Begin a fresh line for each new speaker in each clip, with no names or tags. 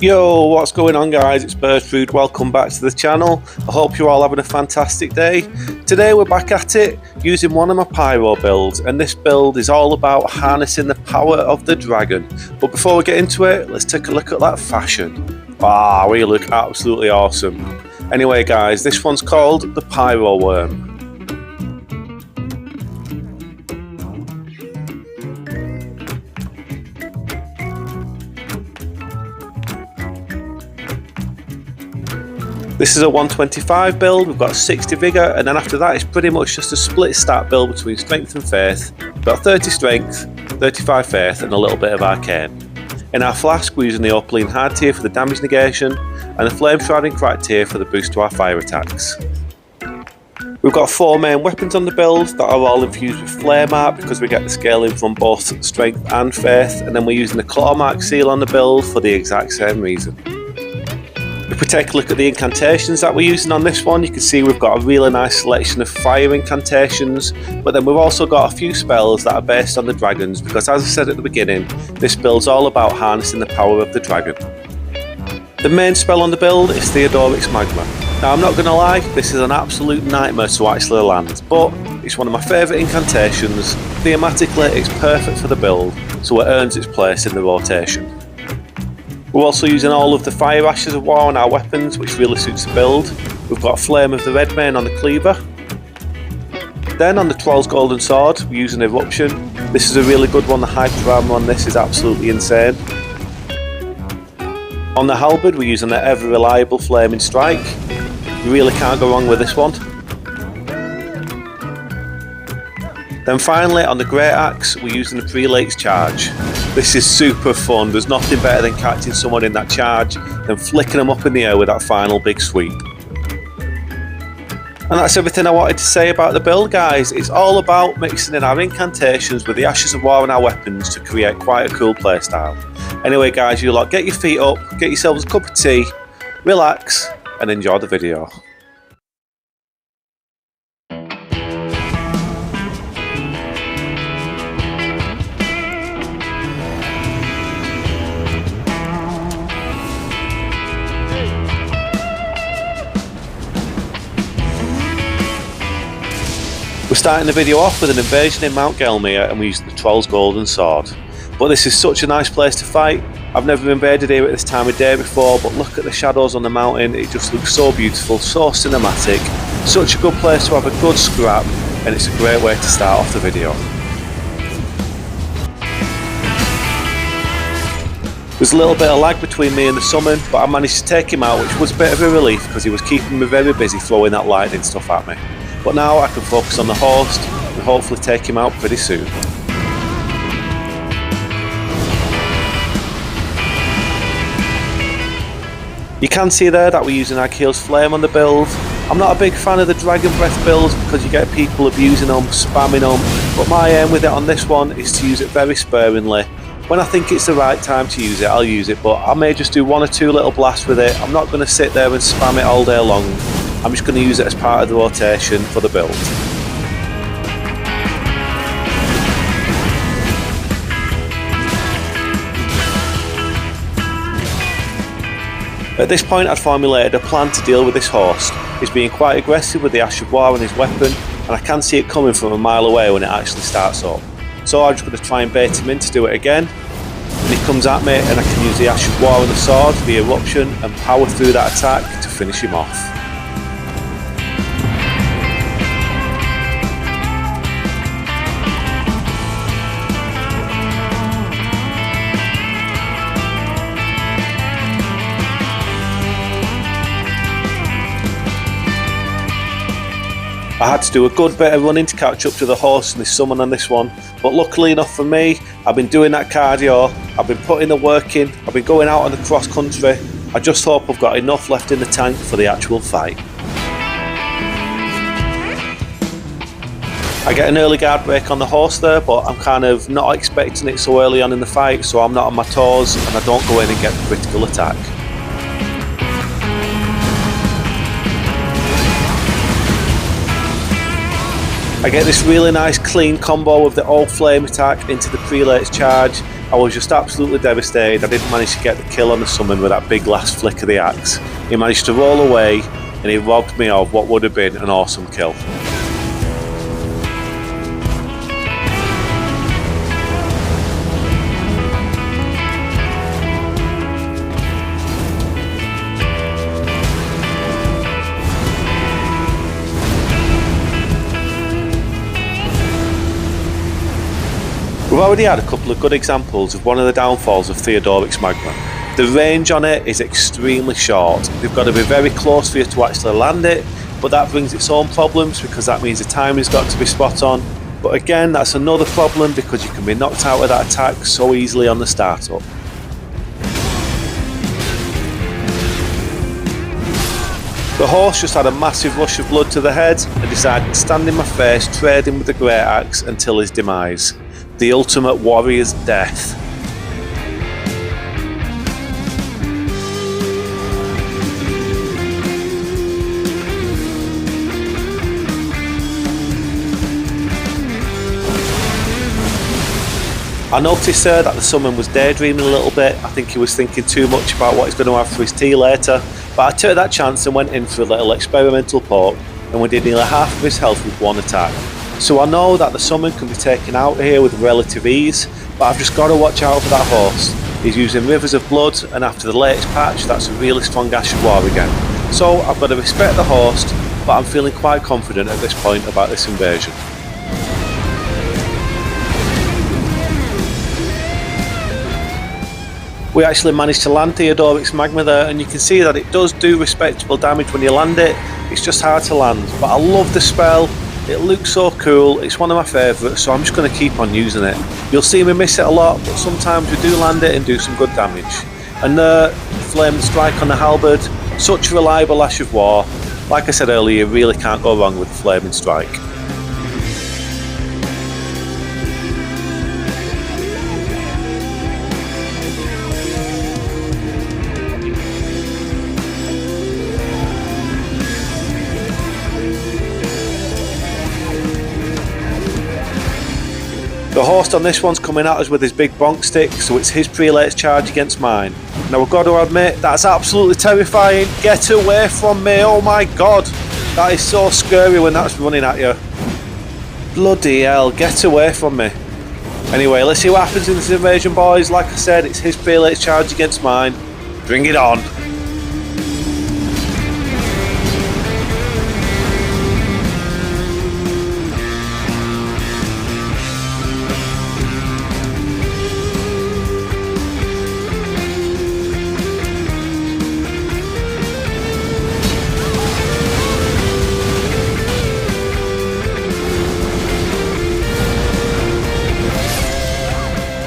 Yo, what's going on guys? It's Birdfood, welcome back to the channel. I hope you're all having a fantastic day. Today we're back at it using one of my Pyro builds, and this build is all about harnessing the power of the dragon. But before we get into it, let's take a look at that fashion. Ah, we look absolutely awesome. Anyway guys, this one's called the Pyro Wyrm. This is a 125 build, we've got 60 vigour, and then after that it's pretty much just a split stat build between strength and faith. We've got 30 strength, 35 faith and a little bit of arcane. In our flask we're using the opaline hard tier for the damage negation and the flame shrouding crack tier for the boost to our fire attacks. We've got 4 main weapons on the build that are all infused with flame art because we get the scaling from both strength and faith, and then we're using the claw mark seal on the build for the exact same reason. If we take a look at the incantations that we're using on this one, you can see we've got a really nice selection of fire incantations, but then we've also got a few spells that are based on the dragons because, as I said at the beginning, this build's all about harnessing the power of the dragon. The main spell on the build is Theodoric's Magma. Now I'm not going to lie, this is an absolute nightmare to actually land, but it's one of my favourite incantations. Thematically it's perfect for the build, so it earns its place in the rotation. We're also using all of the fire ashes of war on our weapons, which really suits the build. We've got Flame of the Red Mane on the cleaver. Then on the Troll's Golden Sword, we're using Eruption. This is a really good one, the hyper armor on this is absolutely insane. On the halberd, we're using the ever reliable Flaming Strike. You really can't go wrong with this one. Then finally, on the Great Axe, we're using the Prelate's Charge. This is super fun, there's nothing better than catching someone in that charge, then flicking them up in the air with that final big sweep. And that's everything I wanted to say about the build guys. It's all about mixing in our incantations with the Ashes of War and our weapons to create quite a cool playstyle. Anyway guys, you lot get your feet up, get yourselves a cup of tea, relax and enjoy the video. We're starting the video off with an invasion in Mount Gelmir and we use the Troll's Golden Sword. But this is such a nice place to fight. I've never invaded here at this time of day before, but look at the shadows on the mountain, it just looks so beautiful, so cinematic. Such a good place to have a good scrap, and it's a great way to start off the video. There's a little bit of lag between me and the summon, but I managed to take him out, which was a bit of a relief because he was keeping me very busy throwing that lightning stuff at me. But now I can focus on the host and hopefully take him out pretty soon. You can see there that we're using Aghil's Flame on the build. I'm not a big fan of the Dragon Breath builds because you get people abusing them, spamming them, but my aim with it on this one is to use it very sparingly. When I think it's the right time to use it, I'll use it, but I may just do 1 or 2 little blasts with it. I'm not going to sit there and spam it all day long. I'm just going to use it as part of the rotation for the build. At this point I'd formulated a plan to deal with this host. He's being quite aggressive with the Ash of War on his weapon, and I can see it coming from a mile away when it actually starts up. So I'm just going to try and bait him in to do it again. And he comes at me and I can use the Ash of War on the sword, the eruption, and power through that attack to finish him off. I had to do a good bit of running to catch up to the horse and the summon on this one, but luckily enough for me, I've been doing that cardio, I've been putting the work in, I've been going out on the cross country. I just hope I've got enough left in the tank for the actual fight. I get an early guard break on the horse there, but I'm kind of not expecting it so early on in the fight, so I'm not on my toes and I don't go in and get the critical attack. I get this really nice clean combo of the old flame attack into the prelate's charge, I was just absolutely devastated. I didn't manage to get the kill on the summon with that big last flick of the axe. He managed to roll away and he robbed me of what would have been an awesome kill. We've already had a couple of good examples of one of the downfalls of Theodoric's Magma. The range on it is extremely short. You've got to be very close for you to actually land it, but that brings its own problems because that means the timing's got to be spot on. But again, that's another problem because you can be knocked out of that attack so easily on the startup. The horse just had a massive rush of blood to the head and decided to stand in my face trading with the great axe until his demise. The ultimate warrior's death. I noticed that the summon was daydreaming a little bit. I think he was thinking too much about what he's going to have for his tea later, but I took that chance and went in for a little experimental poke, and we did nearly half of his health with one attack. So I know that the summon can be taken out here with relative ease, but I've just got to watch out for that horse. He's using rivers of blood, and after the latest patch that's a really strong Ash of War again. So I've got to respect the horse, but I'm feeling quite confident at this point about this invasion. We actually managed to land Theodoric's Magma there, and you can see that it does do respectable damage when you land it. It's just hard to land, but I love the spell. It looks so cool, it's one of my favourites, so I'm just going to keep on using it. You'll see me miss it a lot, but sometimes we do land it and do some good damage. And the Flame Strike on the halberd, such a reliable Ash of War. Like I said earlier, you really can't go wrong with the Flaming Strike. The host on this one's coming at us with his big bonk stick, so it's his prelate's charge against mine. Now I've got to admit, that's absolutely terrifying. Get away from me, oh my god. That is so scary when that's running at you. Bloody hell, get away from me. Anyway, let's see what happens in this invasion, boys. Like I said, it's his prelate's charge against mine. Bring it on.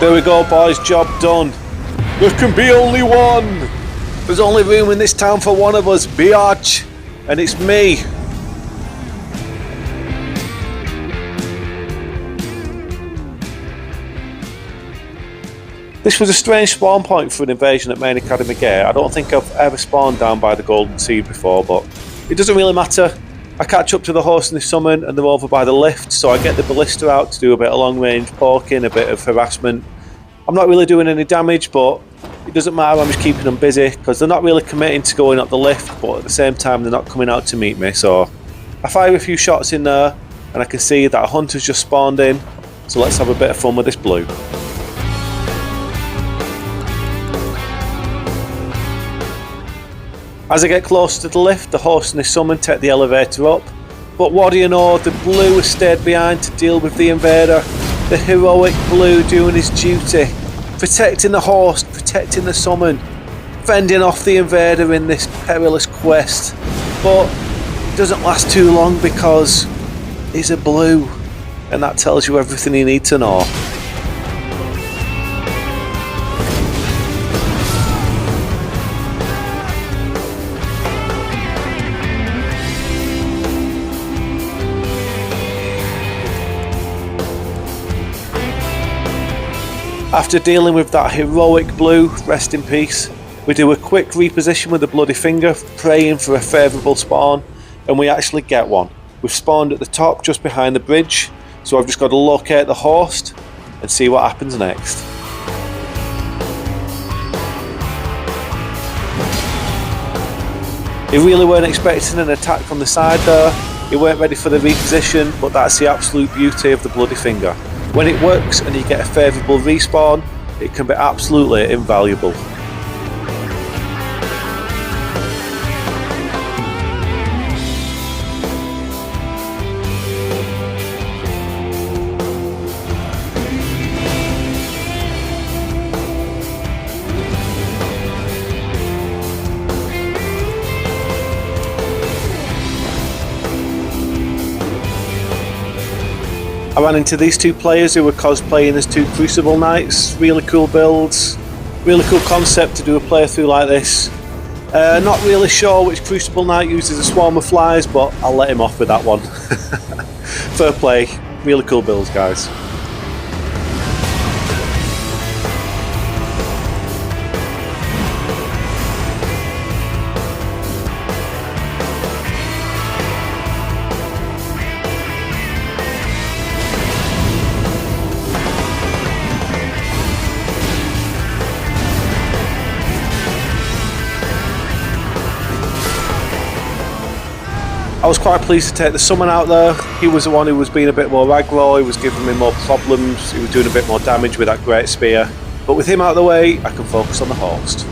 There we go, boys, job done. There can be only one. There's only room in this town for one of us, biatch. And it's me. This was a strange spawn point for an invasion at Main Academy Gate. I don't think I've ever spawned down by the Golden Seed before, but it doesn't really matter. I catch up to the horse in the summon and they're over by the lift, so I get the ballista out to do a bit of long range poking, a bit of harassment. I'm not really doing any damage, but it doesn't matter, I'm just keeping them busy because they're not really committing to going up the lift, but at the same time they're not coming out to meet me. So I fire a few shots in there and I can see that a hunter's just spawned in, so let's have a bit of fun with this blue. As I get closer to the lift, the horse and the summon take the elevator up. But what do you know, the blue has stayed behind to deal with the invader. The heroic blue doing his duty. Protecting the horse, protecting the summon. Fending off the invader in this perilous quest. But it doesn't last too long because he's a blue. And that tells you everything you need to know. After dealing with that heroic blue, rest in peace, we do a quick reposition with the bloody finger, praying for a favourable spawn, and we actually get one. We've spawned at the top just behind the bridge, so I've just got to locate the host and see what happens next. He really weren't expecting an attack from the side there. He weren't ready for the reposition, but that's the absolute beauty of the Bloody Finger. When it works and you get a favourable respawn, it can be absolutely invaluable. I ran into these two players who were cosplaying as two Crucible Knights. Really cool builds, really cool concept to do a playthrough like this. Not really sure which Crucible Knight uses a swarm of flies, but I'll let him off with that one. Fair play, really cool builds, guys. I was quite pleased to take the summon out there. He was the one who was being a bit more aggro, he was giving me more problems, he was doing a bit more damage with that great spear. But with him out of the way, I can focus on the host.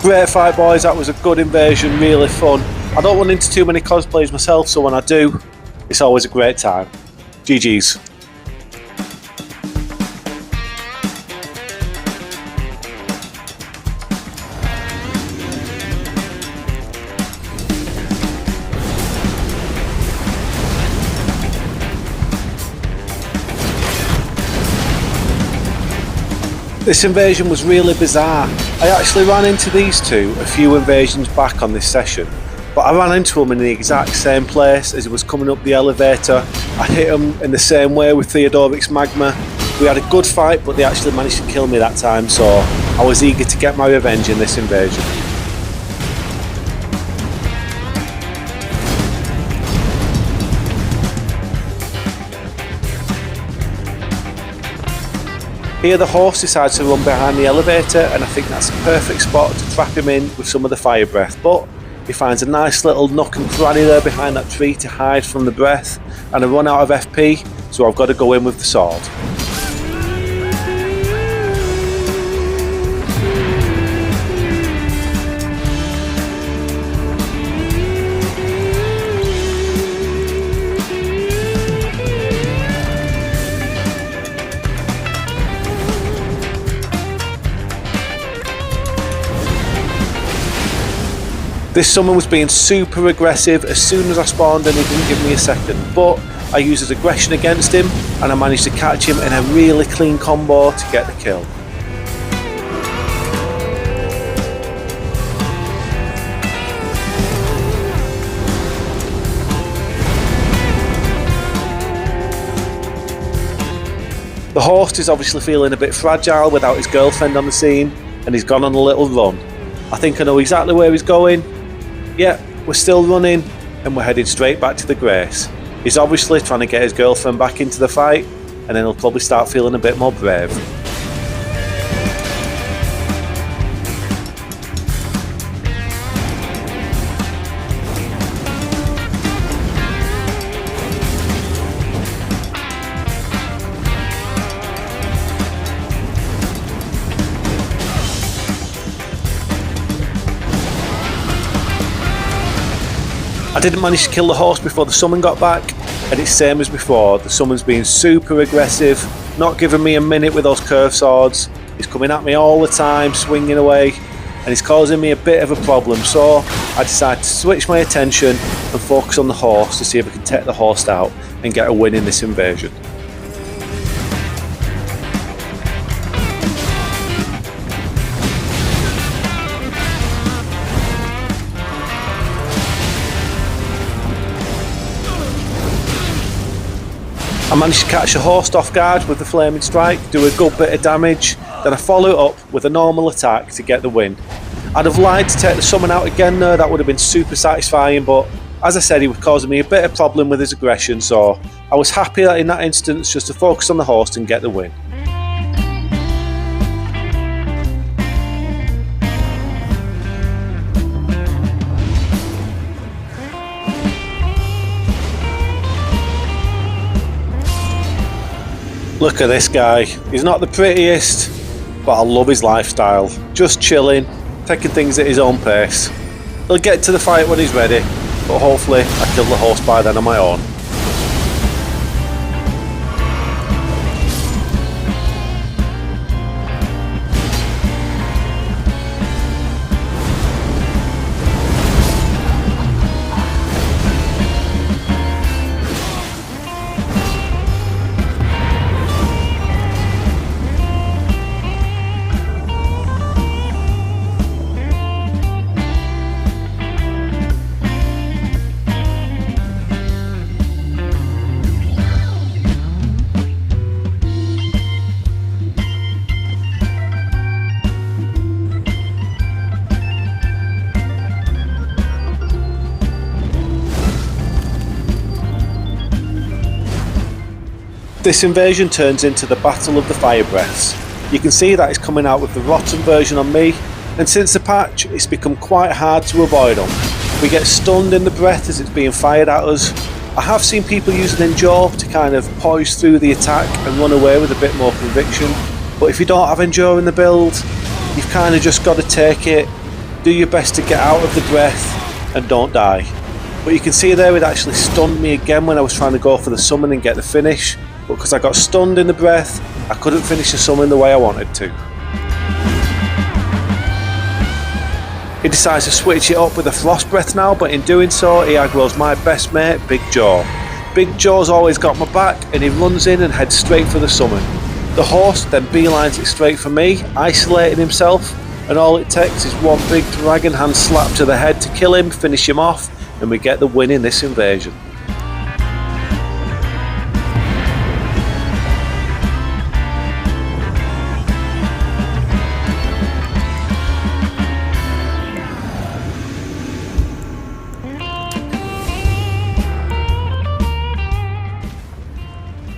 Great fight, boys, that was a good invasion, really fun. I don't run into too many cosplays myself, so when I do, it's always a great time. GG's. This invasion was really bizarre. I actually ran into these two a few invasions back on this session, but I ran into them in the exact same place as he was coming up the elevator. I hit him in the same way with Theodoric's Magma. We had a good fight, but they actually managed to kill me that time, so I was eager to get my revenge in this invasion. Here the horse decides to run behind the elevator, and I think that's a perfect spot to trap him in with some of the fire breath, but he finds a nice little nook and cranny there behind that tree to hide from the breath, and I run out of FP, so I've got to go in with the sword. This summon was being super aggressive as soon as I spawned and he didn't give me a second, but I used his aggression against him and I managed to catch him in a really clean combo to get the kill. The host is obviously feeling a bit fragile without his girlfriend on the scene, and he's gone on a little run. I think I know exactly where he's going. Yeah, we're still running and we're heading straight back to the Grace. He's obviously trying to get his girlfriend back into the fight, and then he'll probably start feeling a bit more brave. I didn't manage to kill the horse before the summon got back, and it's same as before. The summon's being super aggressive, not giving me a minute with those curved swords. He's coming at me all the time, swinging away, and he's causing me a bit of a problem. So I decided to switch my attention and focus on the horse to see if I can take the horse out and get a win in this invasion. I managed to catch a host off guard with the flaming strike, do a good bit of damage, then I follow it up with a normal attack to get the win. I'd have liked to take the summon out again there, that would have been super satisfying, but as I said, he was causing me a bit of problem with his aggression, so I was happy that in that instance just to focus on the host and get the win. Look at this guy, he's not the prettiest, but I love his lifestyle. Just chilling, taking things at his own pace. He'll get to the fight when he's ready, but hopefully I kill the host by then on my own. This invasion turns into the Battle of the Fire Breaths. You can see that it's coming out with the rotten version on me, and since the patch it's become quite hard to avoid them. We get stunned in the breath as it's being fired at us. I have seen people use an endure to kind of poise through the attack and run away with a bit more conviction, but if you don't have endure in the build, you've kind of just got to take it, do your best to get out of the breath and don't die. But you can see there it actually stunned me again when I was trying to go for the summon and get the finish. But because I got stunned in the breath, I couldn't finish the summon the way I wanted to. He decides to switch it up with a frost breath now, but in doing so he aggroes my best mate, Big Joe. Big Joe's always got my back and he runs in and heads straight for the summon. The host then beelines it straight for me, isolating himself, and all it takes is one big dragon hand slap to the head to kill him, finish him off, and we get the win in this invasion.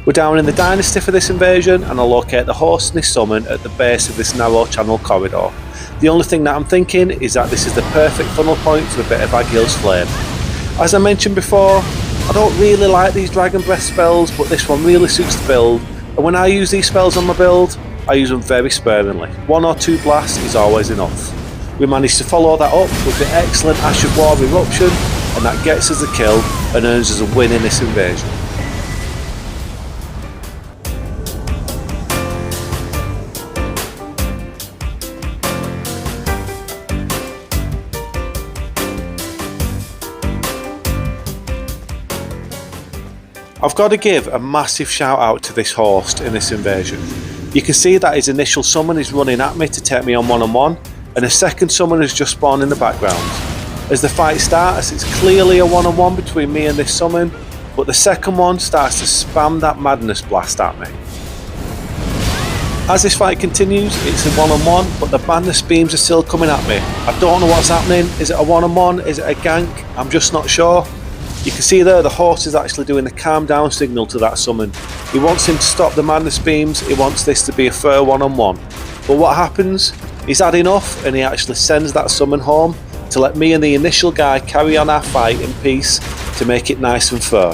We're down in the Dynasty for this invasion, and I locate the host and his summon at the base of this narrow channel corridor. The only thing that I'm thinking is that this is the perfect funnel point for a bit of Agil's Flame. As I mentioned before, I don't really like these Dragon Breath spells, but this one really suits the build, and when I use these spells on my build, I use them very sparingly. 1 or 2 blasts is always enough. We managed to follow that up with the excellent Ash of War Eruption, and that gets us the kill and earns us a win in this invasion. I've got to give a massive shout out to this host in this invasion. You can see that his initial summon is running at me to take me on one-on-one, and a second summon has just spawned in the background. As the fight starts, it's clearly a one-on-one between me and this summon, but the second one starts to spam that madness blast at me. As this fight continues, it's a one-on-one, but the madness beams are still coming at me. I don't know what's happening. Is it a one-on-one? Is it a gank? I'm just not sure. You can see there the host is actually doing the calm down signal to that summon. He wants him to stop the madness beams, he wants this to be a fair one-on-one. But what happens? He's had enough and he actually sends that summon home to let me and the initial guy carry on our fight in peace to make it nice and fair.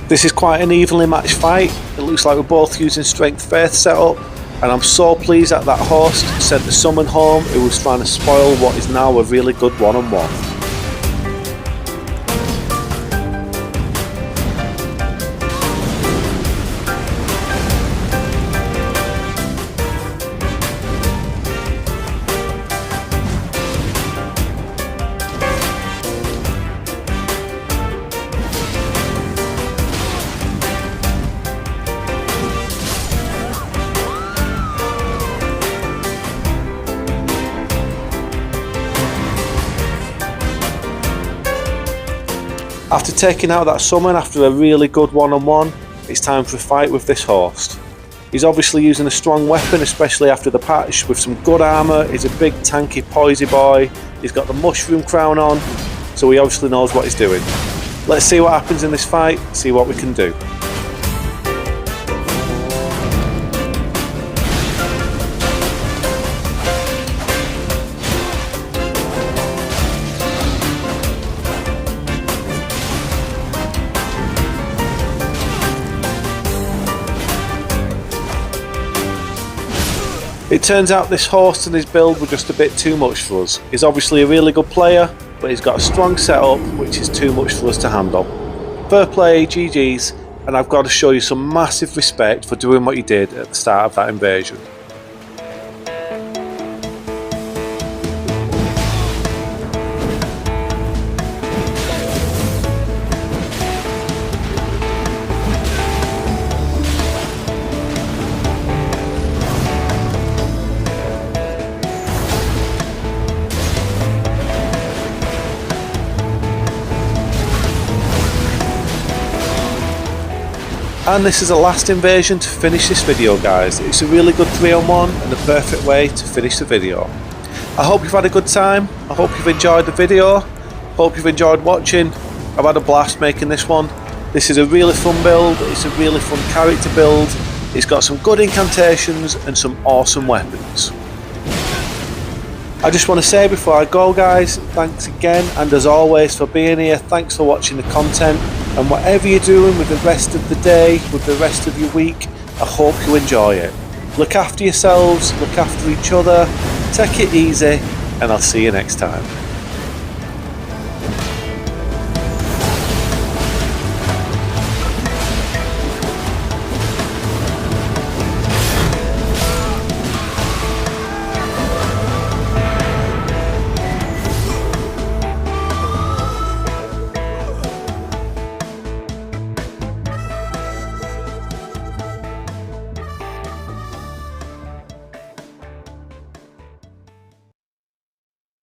This is quite an evenly matched fight. It looks like we're both using Strength Faith setup, and I'm so pleased that that host sent the summon home who was trying to spoil what is now a really good one-on-one. After taking out that summon after a really good one-on-one, it's time for a fight with this host. He's obviously using a strong weapon, especially after the patch, with some good armour. He's a big tanky poisey boy. He's got the mushroom crown on, so he obviously knows what he's doing. Let's see what happens in this fight, see what we can do. It turns out this host and his build were just a bit too much for us. He's obviously a really good player, but he's got a strong setup which is too much for us to handle. Fair play, GG's, and I've got to show you some massive respect for doing what you did at the start of that invasion. And this is the last invasion to finish this video, guys. It's a really good 3-on-1 and the perfect way to finish the video. I hope you've had a good time. I hope you've enjoyed the video. Hope you've enjoyed watching. I've had a blast making this one. This is a really fun build. It's a really fun character build. It's got some good incantations and some awesome weapons. I just want to say before I go, guys, thanks again, and as always for being here. Thanks for watching the content, and whatever you're doing with the rest of the day, with the rest of your week, I hope you enjoy it. Look after yourselves, look after each other, take it easy, and I'll see you next time.